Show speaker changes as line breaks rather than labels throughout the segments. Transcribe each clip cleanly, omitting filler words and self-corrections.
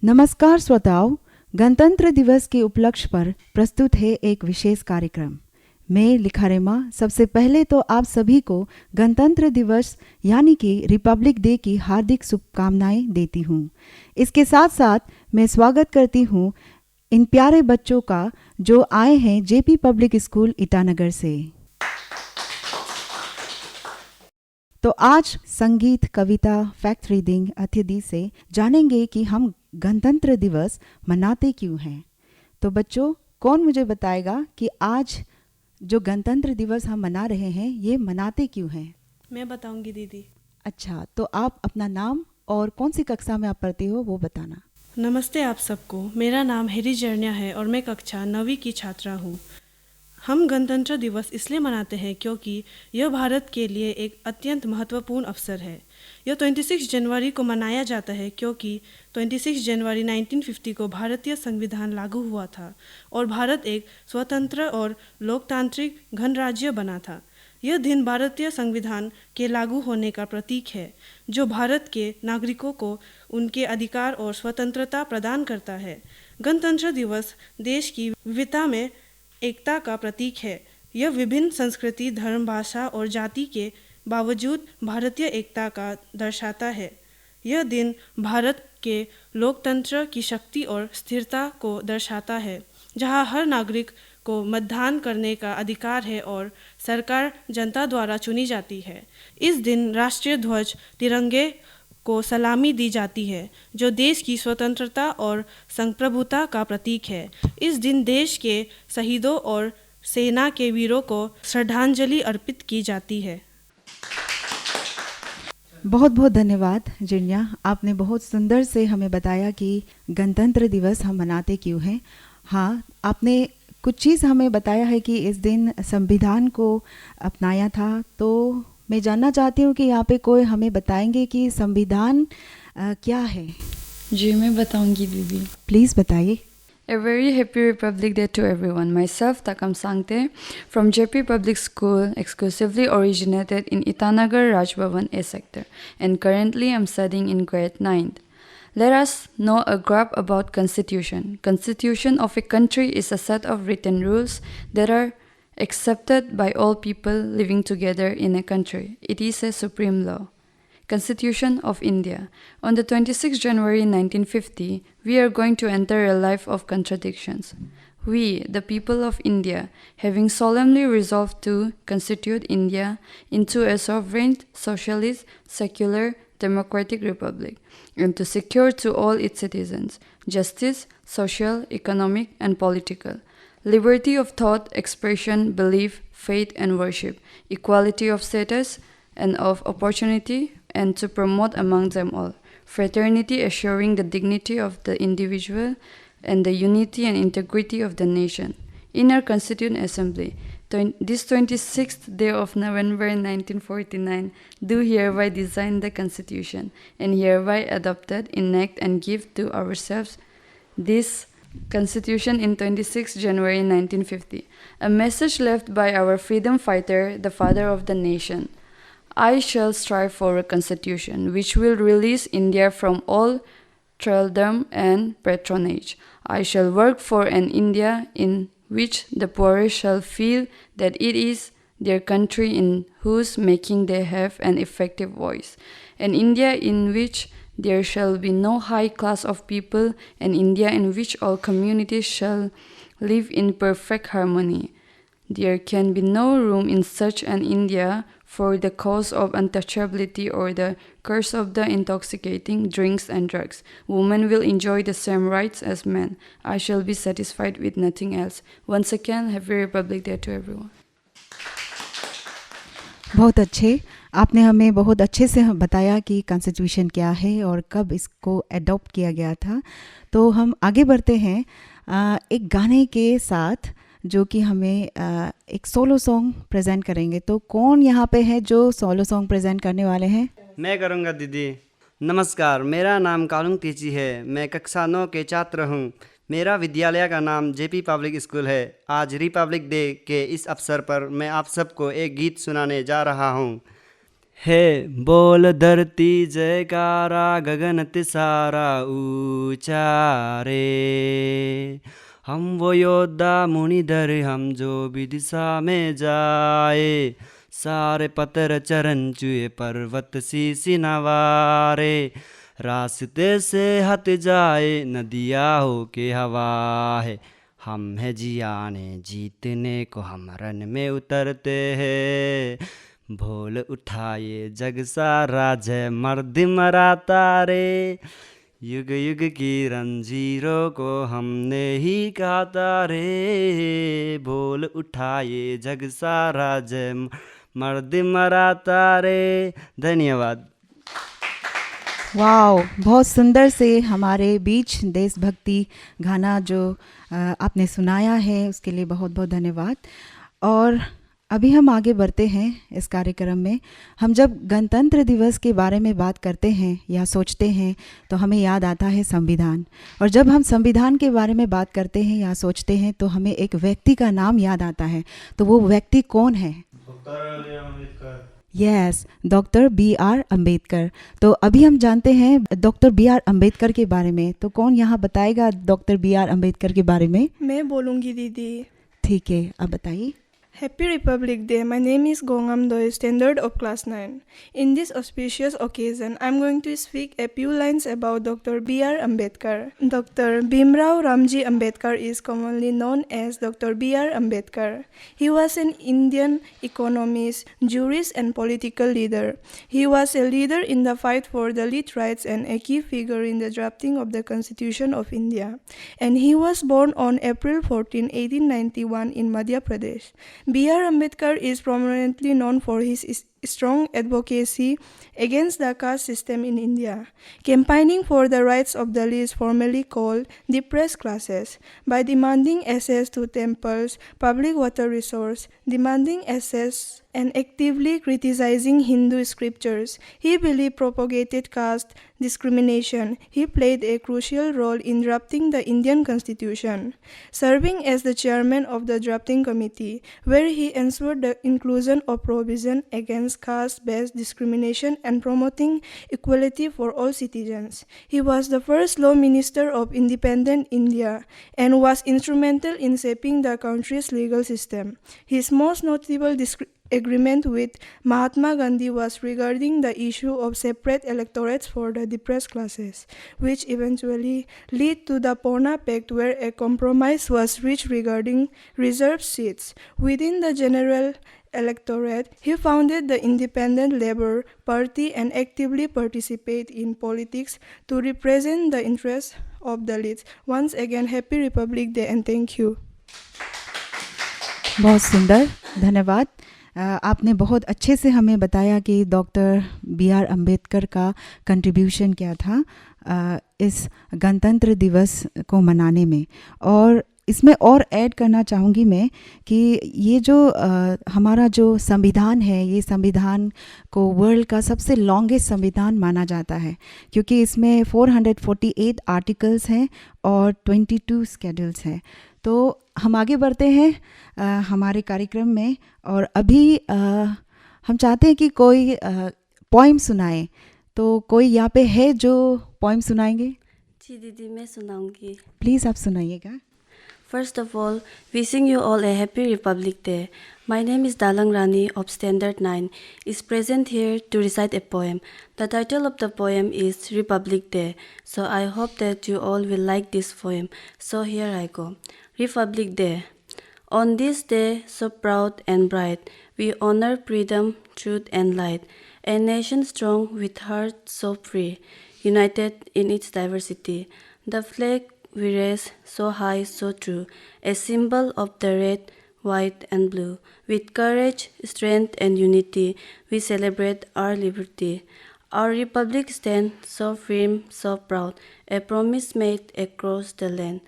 नमस्कार श्रोताओं, गणतंत्र दिवस के उपलक्ष्य पर प्रस्तुत है एक विशेष कार्यक्रम। मैं लिखारेमा सबसे पहले तो आप सभी को गणतंत्र दिवस यानी कि रिपब्लिक डे की हार्दिक शुभकामनाएं देती हूं। इसके साथ साथ मैं स्वागत करती हूं इन प्यारे बच्चों का जो आए हैं जेपी पब्लिक स्कूल ईटानगर से। तो आज संगीत, कविता, फैक्ट रीडिंग इत्यादि से जानेंगे कि हम गणतंत्र दिवस मनाते क्यों हैं। तो बच्चों, कौन मुझे बताएगा कि आज जो गणतंत्र दिवस हम मना रहे हैं ये मनाते क्यों हैं?
मैं बताऊंगी दीदी।
अच्छा, तो आप अपना नाम और कौन सी कक्षा में आप पढ़ते हो वो बताना।
नमस्ते आप सबको, मेरा नाम हेरी जर्निया है और मैं कक्षा 9वीं की छात्रा हूँ। हम गणतंत्र दिवस इसलिए मनाते हैं क्योंकि यह भारत के लिए एक अत्यंत महत्वपूर्ण अवसर है। यह 26 जनवरी को मनाया जाता है क्योंकि 26 जनवरी 1950 को भारतीय संविधान लागू हुआ था और भारत एक स्वतंत्र और लोकतांत्रिक गणराज्य बना था। यह दिन भारतीय संविधान के लागू होने का प्रतीक है, जो भारत के नागरिकों को उनके अधिकार और स्वतंत्रता प्रदान करता है। गणतंत्र दिवस देश की विविधता में एकता का प्रतीक है। यह विभिन्न संस्कृति, धर्म, भाषा और जाति के बावजूद भारतीय एकता का दर्शाता है। यह दिन भारत के लोकतंत्र की शक्ति और स्थिरता को दर्शाता है, जहां हर नागरिक को मतदान करने का अधिकार है और सरकार जनता द्वारा चुनी जाती है। इस दिन राष्ट्रीय ध्वज तिरंगे को सलामी दी जाती है, जो देश की स्वतंत्रता और संप्रभुता का प्रतीक है। इस दिन देश के शहीदों और सेना के वीरों को श्रद्धांजलि अर्पित की जाती है।
बहुत बहुत धन्यवाद जिन्या, आपने बहुत सुंदर से हमें बताया कि गणतंत्र दिवस हम मनाते क्यों हैं। हाँ, आपने कुछ चीज़ हमें बताया है कि इस दिन संविधान को अपनाया था। तो मैं जानना चाहती हूँ कि यहाँ पे कोई हमें बताएंगे कि संविधान क्या है?
जी, मैं बताऊंगी दीदी।
प्लीज़ बताइए।
A very happy Republic Day to everyone. Myself, Takam Sangte, from JP Public School, exclusively originated in Itanagar Rajbhavan A sector, and currently I'm studying in grade 9th. Let us know a grab about Constitution. Constitution of a country is a set of written rules that are accepted by all people living together in a country. It is a supreme law. Constitution of India. On the 26th January 1950, we are going to enter a life of contradictions. We, the people of India, having solemnly resolved to constitute India into a sovereign, socialist, secular, democratic republic, and to secure to all its citizens justice, social, economic, and political, liberty of thought, expression, belief, faith, and worship, equality of status and of opportunity, and to promote among them all fraternity, assuring the dignity of the individual and the unity and integrity of the nation. In our Constituent Assembly, this 26th day of November 1949, do hereby design the Constitution, and hereby adopted, enact, and give to ourselves this Constitution in 26 January 1950, a message left by our freedom fighter, the father of the nation. I shall strive for a constitution which will release India from all thraldom and patronage. I shall work for an India in which the poor shall feel that it is their country in whose making they have an effective voice. An India in which there shall be no high class of people, an India in which all communities shall live in perfect harmony. There can be no room in such an India for the cause of untouchability or the curse of the intoxicating drinks and drugs. Women will enjoy the same rights as men. I shall be satisfied with nothing else. Once again, Happy Republic Day to everyone.
बहुत अच्छे, आपने हमें बहुत अच्छे से बताया कि constitution क्या है और कब इसको एडॉप्ट किया गया था। तो हम आगे बढ़ते हैं एक गाने के साथ, जो कि हमें एक सोलो सॉन्ग प्रेजेंट करेंगे। तो कौन यहाँ पे है जो सोलो सॉन्ग प्रेजेंट करने वाले हैं?
मैं करूँगा दीदी। नमस्कार, मेरा नाम कालुंग तीची है। मैं कक्षा 9 के छात्र हूँ। मेरा विद्यालय का नाम जेपी पब्लिक स्कूल है। आज रिपब्लिक डे के इस अवसर पर मैं आप सबको एक गीत सुनाने जा रहा हूँ। हे बोल धरती जयकारा गगन तिसारा ऊंचा रे। हम वो योद्धा मुनिधर हम जो भी दिशा में जाए, सारे पत्थर चरण चुए पर्वत शीशी नवारे। रास्ते से हट जाए नदिया हो के हवा है, हम है जियाने जीतने को हम रण में उतरते हैं। भोल उठाए जग सारा जय मर्द मराता रे, युग युग की रंजीरों को हमने ही गाता रे। भोल उठाए जग सारा जय मर्द मराता रे। धन्यवाद।
वाओ, बहुत सुंदर से हमारे बीच देशभक्ति गाना जो आपने सुनाया है, उसके लिए बहुत बहुत धन्यवाद। और अभी हम आगे बढ़ते हैं इस कार्यक्रम में। हम जब गणतंत्र दिवस के बारे में बात करते हैं या सोचते हैं तो हमें याद आता है संविधान। और जब हम संविधान के बारे में बात करते हैं या सोचते हैं तो हमें एक व्यक्ति का नाम याद आता है। तो वो व्यक्ति कौन है? Yes, doctor BR Ambedkar. तो अभी हम जानते हैं डॉक्टर BR अम्बेडकर के बारे में। तो कौन यहाँ बताएगा डॉक्टर BR अम्बेडकर के बारे में?
मैं बोलूँगी दीदी।
ठीक है, अब बताइए।
Happy Republic Day. My name is Gongam Doi, standard of class 9. In this auspicious occasion, I'm going to speak a few lines about Dr. B.R. Ambedkar. Dr. Bhimrao Ramji Ambedkar is commonly known as Dr. B.R. Ambedkar. He was an Indian economist, jurist, and political leader. He was a leader in the fight for the Dalit rights and a key figure in the drafting of the Constitution of India. And he was born on April 14, 1891 in Madhya Pradesh. B.R. Ambedkar is prominently known for his strong advocacy against the caste system in India, campaigning for the rights of the Dalits, formerly called depressed classes, by demanding access to temples, public water resources, demanding access and actively criticizing Hindu scriptures. He believed propagated caste discrimination. He played a crucial role in drafting the Indian Constitution, serving as the chairman of the drafting committee, where he ensured the inclusion of provision against caste-based discrimination and promoting equality for all citizens. He was the first law minister of independent India and was instrumental in shaping the country's legal system. His most notable agreement with Mahatma Gandhi was regarding the issue of separate electorates for the depressed classes, which eventually led to the Pune Pact, where a compromise was reached regarding reserved seats within the general electorate. He founded the Independent Labour Party and actively participated in politics to represent the interests of Dalits. Once again, Happy Republic Day and thank you.
बहुत सुंदर, धन्यवाद। आपने बहुत अच्छे से हमें बताया कि डॉक्टर BR अम्बेडकर का कंट्रीब्यूशन क्या था इस गणतंत्र दिवस को मनाने में। और इसमें और ऐड करना चाहूँगी मैं कि ये जो हमारा जो संविधान है, ये संविधान को वर्ल्ड का सबसे लॉन्गेस्ट संविधान माना जाता है, क्योंकि इसमें 448 आर्टिकल्स हैं और 22 स्केड्यूल्स हैं। तो हम आगे बढ़ते हैं हमारे कार्यक्रम में। और अभी हम चाहते हैं कि कोई पोइम सुनाए। तो कोई यहाँ पे है जो पोइम सुनाएंगे?
जी दीदी, मैं सुनाऊंगी।
प्लीज़ आप सुनाइएगा।
First of all, wishing you all a happy Republic Day. My name is Dalang Rani of Standard 9 is present here to recite a poem. The title of the poem is Republic Day, so I hope that you all will like this poem. So here I go. Republic Day. On this day so proud and bright, we honor freedom, truth and light. A nation strong with heart so free, united in its diversity. The flag we raise so high, so true, a symbol of the red, white and blue. With courage, strength and unity, we celebrate our liberty. Our republic stands so firm, so proud, a promise made across the land.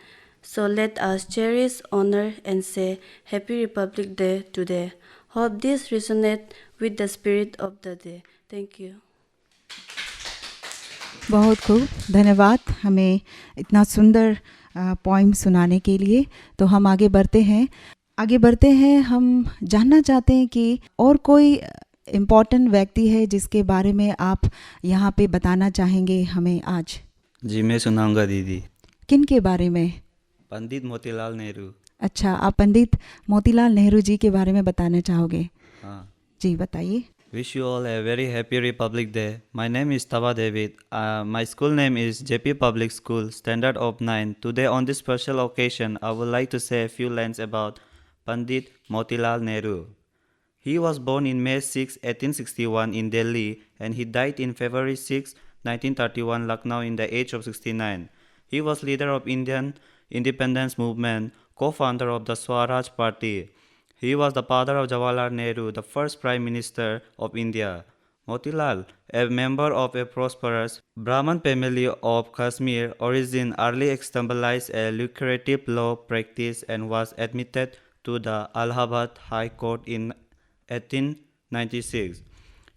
So let us cherish, honor and say Happy Republic Day today. Hope this resonates with the spirit of the day. Thank you.
बहुत खूब, धन्यवाद हमें इतना सुंदर poem सुनाने के लिए। तो हम आगे बढ़ते हैं। हम जानना चाहते हैं कि और कोई इम्पोर्टेंट व्यक्ति है जिसके बारे में आप यहाँ पे बताना चाहेंगे हमें आज?
जी मैं सुनाऊंगा दीदी।
किन के बारे में?
पंडित मोतीलाल नेहरू।
अच्छा, आप पंडित मोतीलाल नेहरू जी के बारे में बताना चाहोगे?
हाँ।
जी बताइए।
Wish you all a very happy Republic Day. My name is Tava David. My school name is JP Public School, Standard of 9. Today on this special occasion, I would like to say a few lines about Pandit Motilal Nehru. He was born in May 6, 1861 in Delhi and he died in February 6, 1931 Lucknow in the age of 69. He was leader of Indian independence movement, co-founder of the Swaraj Party. He was the father of Jawaharlal Nehru, the first Prime Minister of India. Motilal, a member of a prosperous Brahmin family of Kashmir origin, early established a lucrative law practice and was admitted to the Allahabad High Court in 1896.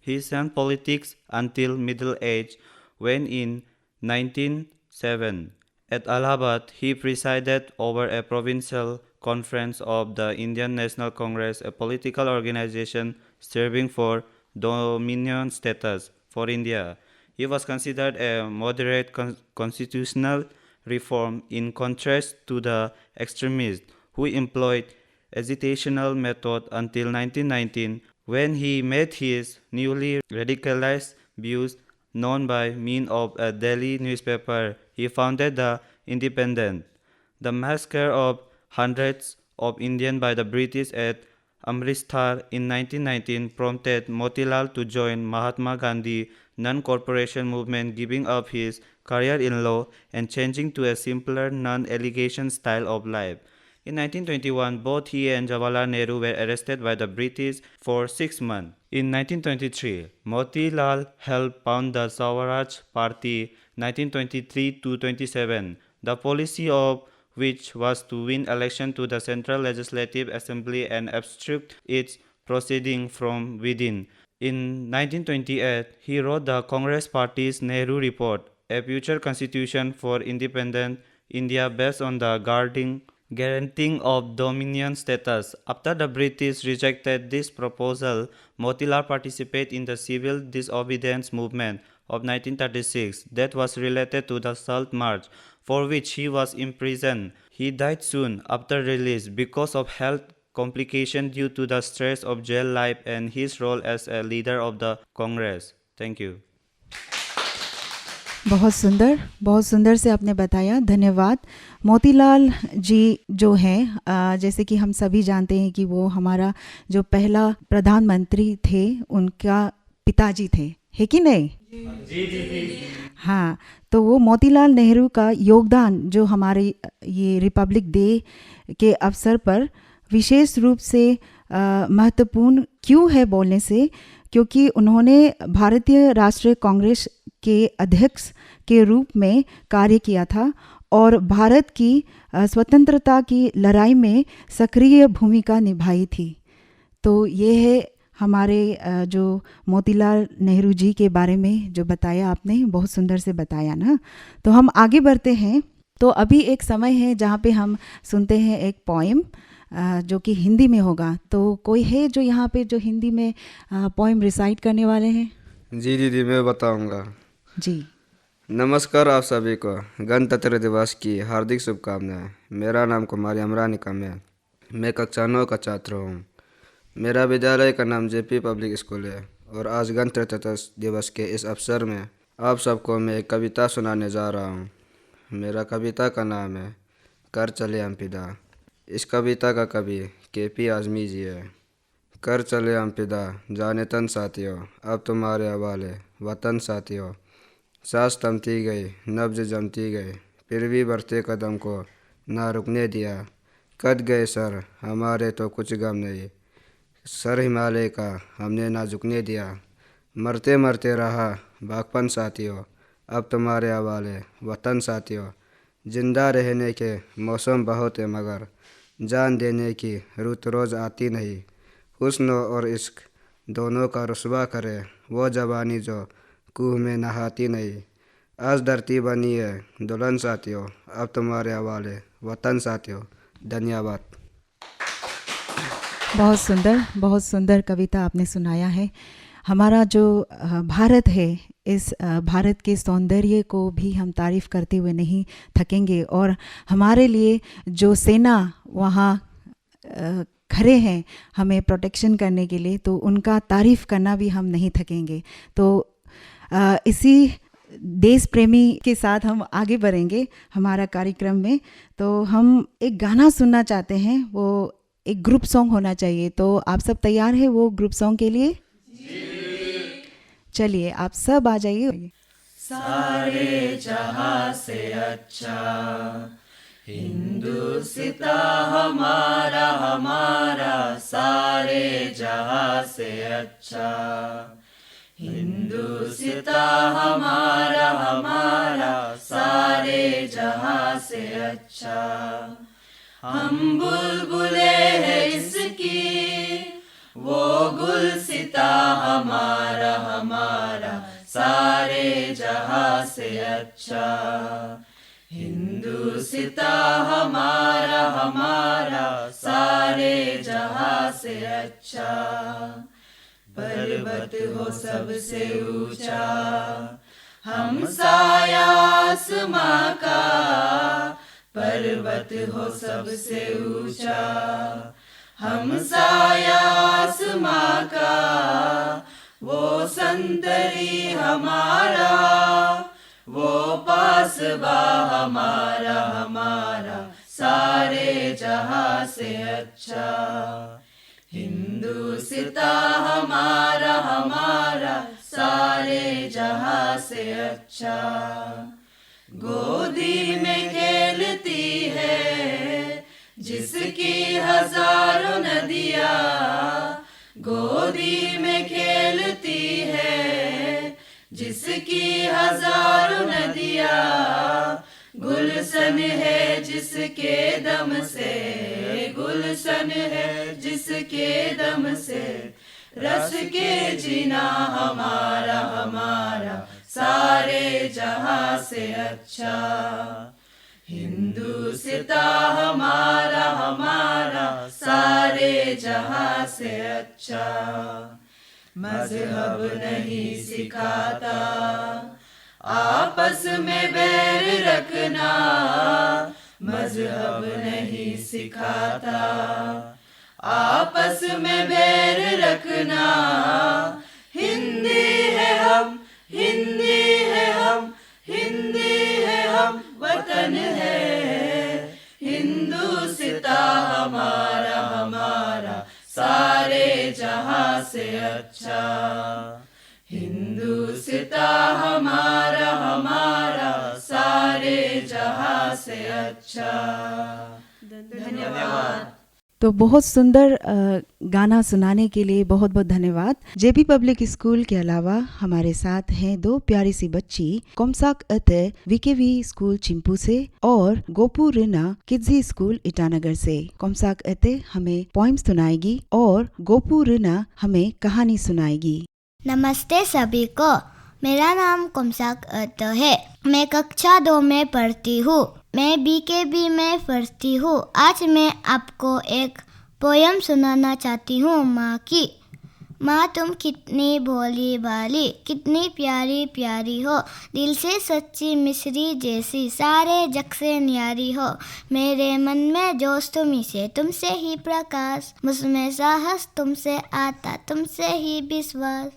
He shunned politics until middle age, when in 1907 at Allahabad he presided over a provincial conference of the Indian National Congress, a political organization striving for dominion status for India. He was considered a moderate constitutional reform in contrast to the extremists who employed agitational method until 1919, when he made his newly radicalized views known by means of a daily newspaper. He founded the Independent. The massacre of hundreds of Indians by the British at Amritsar in 1919 prompted Motilal to join Mahatma Gandhi non-corporation movement, giving up his career in law and changing to a simpler non-allegation style of life. In 1921, both he and Jawaharlal Nehru were arrested by the British for 6 months. In 1923, Motilal helped found the Swaraj Party 1923-27, the policy of which was to win election to the Central Legislative Assembly and obstruct its proceeding from within. In 1928, he wrote the Congress Party's Nehru Report, a future constitution for independent India based on the guaranteeing of dominion status. After the British rejected this proposal, Motilal participated in the civil disobedience movement of 1936 that was related to the Salt March, for which he was imprisoned. He died soon after release because of health complications due to the stress of jail life and his role as a leader of the Congress. Thank you.
बहुत सुंदर से आपने बताया, धन्यवाद। मोतीलाल जी जो हैं, जैसे कि हम सभी जानते हैं कि वो हमारा जो पहला प्रधानमंत्री थे उनका पिताजी थे, है कि नहीं? जी। हाँ, तो वो मोतीलाल नेहरू का योगदान जो हमारे ये रिपब्लिक डे के अवसर पर विशेष रूप से महत्वपूर्ण क्यों है बोलने से, क्योंकि उन्होंने भारतीय राष्ट्रीय कांग्रेस के अध्यक्ष के रूप में कार्य किया था और भारत की स्वतंत्रता की लड़ाई में सक्रिय भूमिका निभाई थी। तो ये है हमारे जो मोतीलाल नेहरू जी के बारे में जो बताया आपने, बहुत सुंदर से बताया ना। तो हम आगे बढ़ते हैं। तो अभी एक समय है जहाँ पे हम सुनते हैं एक पोएम जो कि हिंदी में होगा। तो कोई है जो यहाँ पे जो हिंदी में पोएम रिसाइट करने वाले हैं?
जी दीदी, मैं बताऊंगा।
जी।
नमस्कार आप सभी को गणतंत्र दिवस की हार्दिक शुभकामनाएं। मेरा नाम कुमारी अमरानी कम है। मैं कक्षा 9 का छात्र हूँ। मेरा विद्यालय का नाम जेपी पब्लिक स्कूल है और आज गणतंत्र दिवस के इस अवसर में आप सबको मैं एक कविता सुनाने जा रहा हूँ। मेरा कविता का नाम है कर चले हम फिदा। इस कविता का कवि केपी आज़मी जी है। कर चले हम फिदा जाने तन साथियों, अब तुम्हारे हवाले वतन साथियों। सांस थमती गई, नब्ज जमती गई, फिर भी बढ़ते कदम को ना रुकने दिया। कट गए सर हमारे तो कुछ गम नहीं, सर हिमालय का हमने ना झुकने दिया। मरते मरते रहा बागपन साथियों, अब तुम्हारे हवाले वतन साथियों। जिंदा रहने के मौसम बहुत है मगर जान देने की रुत रोज़ आती नहीं। हुस्न और इश्क दोनों का रुस्वा करे वो जवानी जो कुएं में नहाती नहीं। आज धरती बनी है दुल्हन साथियों, अब तुम्हारे हवाले वतन साथियों। धन्यवाद।
बहुत सुंदर कविता आपने सुनाया है। हमारा जो भारत है, इस भारत के सौंदर्य को भी हम तारीफ़ करते हुए नहीं थकेंगे, और हमारे लिए जो सेना वहाँ खड़े हैं हमें प्रोटेक्शन करने के लिए, तो उनका तारीफ़ करना भी हम नहीं थकेंगे। तो इसी देश प्रेमी के साथ हम आगे बढ़ेंगे हमारा कार्यक्रम में। तो हम एक गाना सुनना चाहते हैं, वो एक ग्रुप सॉन्ग होना चाहिए। तो आप सब तैयार हैं वो ग्रुप सॉन्ग के लिए? चलिए आप सब आ जाइए।
सारे जहां से अच्छा हिंदुस्ता हमारा हमारा, सारे जहां से अच्छा हिंदुस्ता हमारा हमारा, सारे जहां से अच्छा। हम बुलबुले हैं इसकी, वो गुलसिता हमारा हमारा, सारे जहां से अच्छा हिंदुस्ता हमारा हमारा, सारे जहां से अच्छा। पर्वत हो सबसे ऊंचा, हम साया आसमां का, पर्वत हो सबसे ऊंचा, हम साया आसमां का, वो संतरी हमारा, वो पासबा हमारा हमारा, सारे जहां से अच्छा हिंदुस्ता हमारा हमारा, सारे जहां से अच्छा। गोदी में खेलती है जिसकी हजारों नदियाँ, गोदी में खेलती है जिसकी हजारों नदियाँ, गुलशन है जिसके दम से, गुलशन है जिसके दम से, रस के जीना हमारा हमारा, सारे जहां से अच्छा हिंदुस्ता हमारा हमारा, सारे जहां से अच्छा। मजहब नहीं सिखाता आपस में बैर रखना, मजहब नहीं सिखाता आपस में बैर रखना। हिंदी है हम, हिंदी है हम, हिंदी है हम, वतन है हिंदुस्ता हमारा हमारा, सारे जहां से अच्छा हिंदुस्ता हमारा हमारा, सारे जहां से अच्छा। धन्यवाद।
तो बहुत सुंदर गाना सुनाने के लिए बहुत बहुत धन्यवाद। जेपी पब्लिक स्कूल के अलावा हमारे साथ हैं दो प्यारी सी बच्ची, कोमसाक अते वीकेवी स्कूल चिंपू से और गोपू रिना किड्जी स्कूल ईटानगर से। कोमसाक अते हमें पोइम सुनाएगी और गोपू रिना हमें कहानी सुनाएगी।
नमस्ते सभी को, मेरा नाम कोमसाक अते है। मैं कक्षा 2 में पढ़ती हूँ। मैं बीकेबी में पढ़ती हूँ। आज मैं आपको एक पोयम सुनाना चाहती हूँ माँ की। माँ तुम कितनी भोली भाली, कितनी प्यारी प्यारी हो, दिल से सच्ची मिश्री जैसी, सारे जग से न्यारी हो। मेरे मन में जोश तुम्ही से, तुमसे ही प्रकाश, मुझमें साहस तुमसे आता, तुमसे ही विश्वास।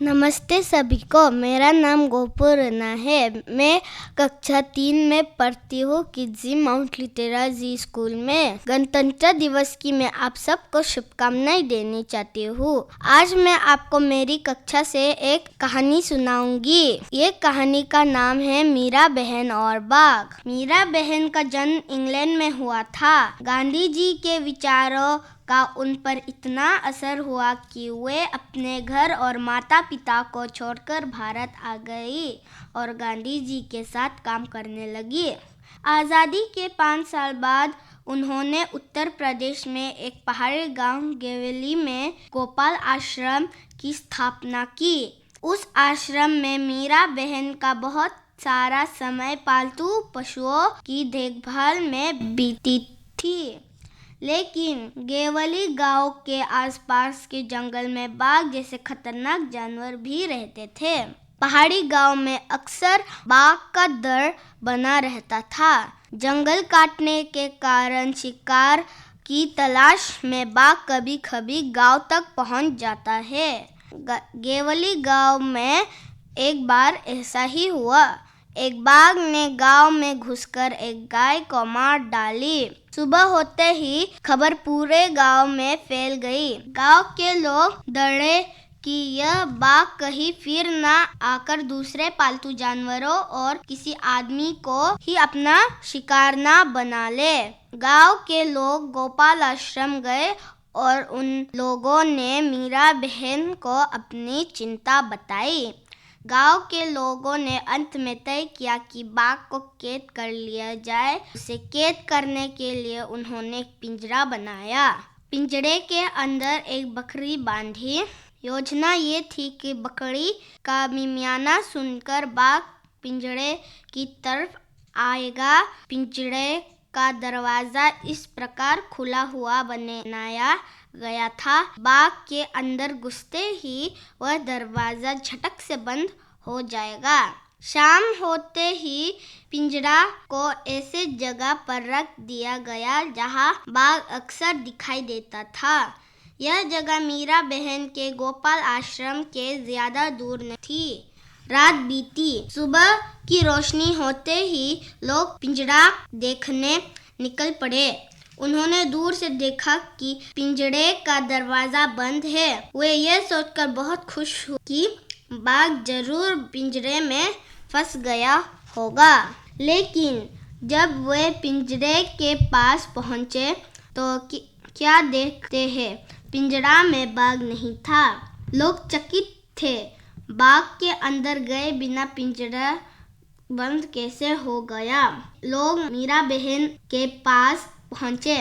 नमस्ते सभी को, मेरा नाम गोपू रिना है। मैं कक्षा 3 में पढ़ती हूँ किड्जी माउंट लिटेरा जी स्कूल में। गणतंत्र दिवस की मैं आप सबको शुभकामनाएं देनी चाहती हूँ। आज मैं आपको मेरी कक्षा से एक कहानी सुनाऊंगी। ये कहानी का नाम है मीरा बहन और बाघ। मीरा बहन का जन्म इंग्लैंड में हुआ था। गांधी जी के विचारों का उन पर इतना असर हुआ कि वे अपने घर और माता पिता को छोड़कर भारत आ गई और गांधी जी के साथ काम करने लगी। आज़ादी के 5 साल बाद उन्होंने उत्तर प्रदेश में एक पहाड़ी गांव गेवेली में गोपाल आश्रम की स्थापना की। उस आश्रम में मीरा बहन का बहुत सारा समय पालतू पशुओं की देखभाल में बीती थी। लेकिन गेवली गांव के आसपास के जंगल में बाघ जैसे खतरनाक जानवर भी रहते थे। पहाड़ी गांव में अक्सर बाघ का डर बना रहता था। जंगल काटने के कारण शिकार की तलाश में बाघ कभी कभी गांव तक पहुंच जाता है। गेवली गांव में एक बार ऐसा ही हुआ। एक बाघ ने गांव में घुसकर एक गाय को मार डाली। सुबह होते ही खबर पूरे गांव में फैल गई। गांव के लोग डरे कि यह बाघ कहीं फिर ना आकर दूसरे पालतू जानवरों और किसी आदमी को ही अपना शिकार ना बना ले। गांव के लोग गोपाल आश्रम गए और उन लोगों ने मीरा बहन को अपनी चिंता बताई। गांव के लोगों ने अंत में तय किया कि बाघ को कैद कर लिया जाए। उसे कैद करने के लिए उन्होंने एक पिंजरा बनाया। पिंजरे के अंदर एक बकरी बांधी। योजना ये थी कि बकरी का मिमियाना सुनकर बाघ पिंजरे की तरफ आएगा। पिंजरे का दरवाजा इस प्रकार खुला हुआ बनाया गया था। बाघ के अंदर घुसते ही वह दरवाजा झटक से बंद हो जाएगा। शाम होते ही पिंजरा को ऐसे जगह पर रख दिया गया जहां बाघ अक्सर दिखाई देता था। यह जगह मीरा बहन के गोपाल आश्रम के ज्यादा दूर न थी। रात बीती। सुबह की रोशनी होते ही लोग पिंजरा देखने निकल पड़े। उन्होंने दूर से देखा कि पिंजरे का दरवाजा बंद है। वे यह सोचकर बहुत खुश हुए कि बाघ जरूर पिंजरे में फंस गया होगा। लेकिन जब वे पिंजरे के पास पहुंचे तो क्या देखते हैं, पिंजरा में बाघ नहीं था। लोग चकित थे। बाघ के अंदर गए बिना पिंजरा बंद कैसे हो गया। लोग मीरा बहन के पास पहुंचे।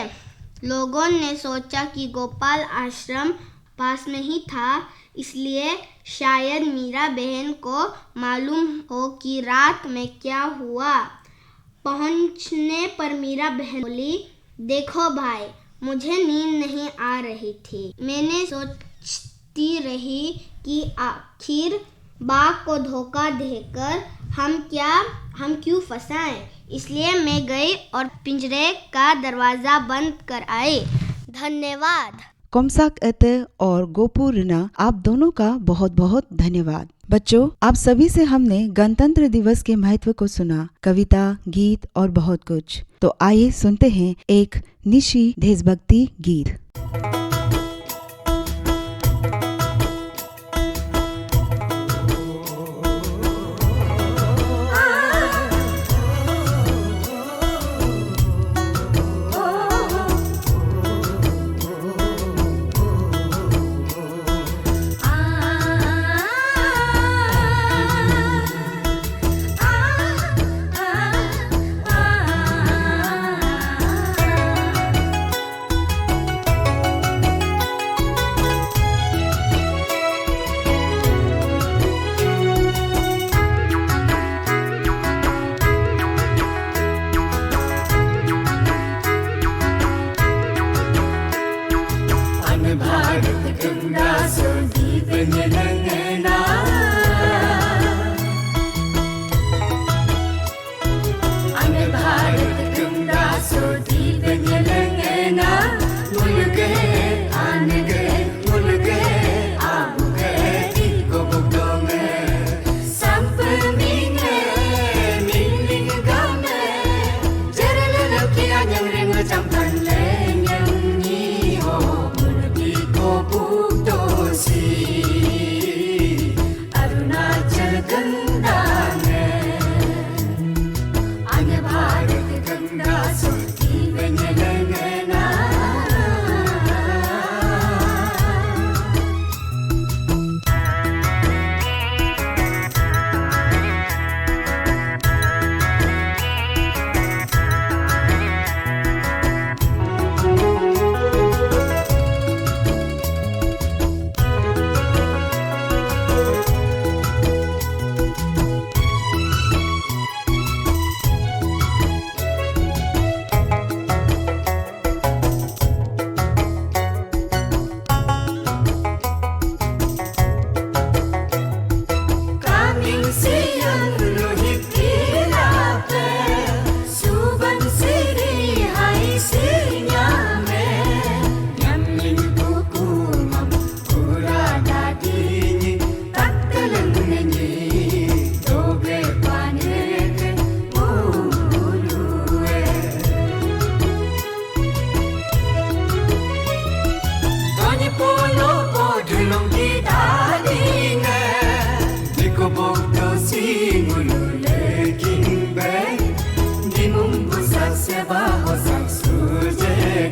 लोगों ने सोचा कि गोपाल आश्रम पास में ही था, इसलिए शायद मीरा बहन को मालूम हो कि रात में क्या हुआ। पहुंचने पर मीरा बहन बोली, देखो भाई, मुझे नींद नहीं आ रही थी। मैंने सोचती रही कि आखिर बाघ को धोखा देकर हम क्यों फंसाएं। इसलिए मैं गई और पिंजरे का दरवाजा बंद कर आई। धन्यवाद।
कोमसाक अते और गोपू रिना, आप दोनों का बहुत बहुत धन्यवाद। बच्चों, आप सभी से हमने गणतंत्र दिवस के महत्व को सुना, कविता, गीत और बहुत कुछ। तो आइए सुनते हैं एक निशी देशभक्ति गीत।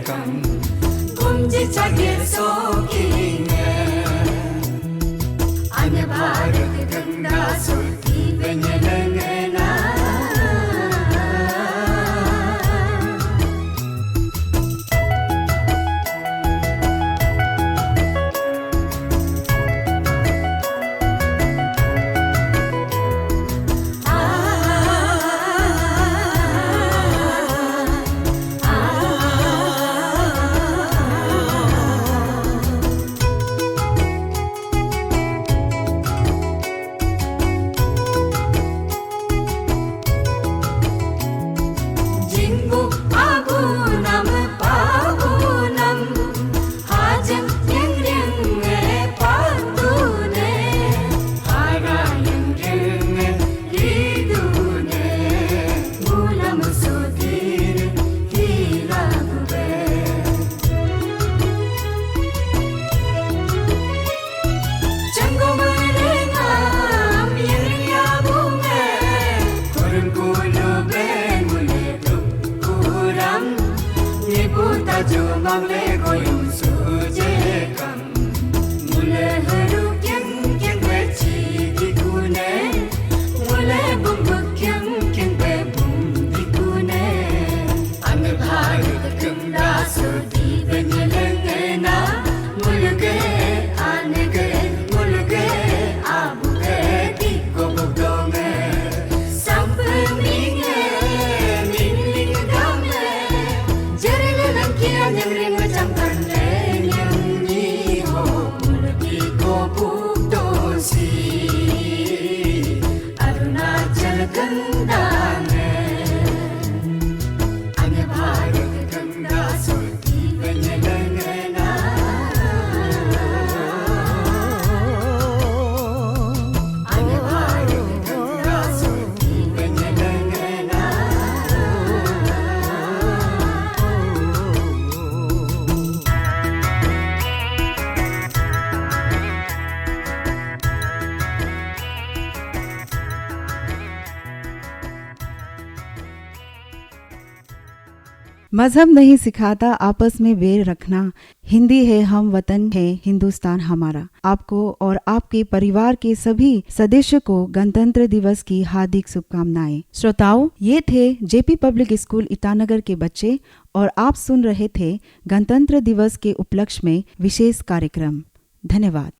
kang kumji chage sokinge anya bharat ganga sulti benyelengena
मजहब नहीं सिखाता आपस में बैर रखना, हिंदी है हम वतन है हिंदुस्तान हमारा। आपको और आपके परिवार के सभी सदस्यों को गणतंत्र दिवस की हार्दिक शुभकामनाएं। श्रोताओं, ये थे जेपी पब्लिक स्कूल ईटानगर के बच्चे और आप सुन रहे थे गणतंत्र दिवस के उपलक्ष्य में विशेष कार्यक्रम। धन्यवाद।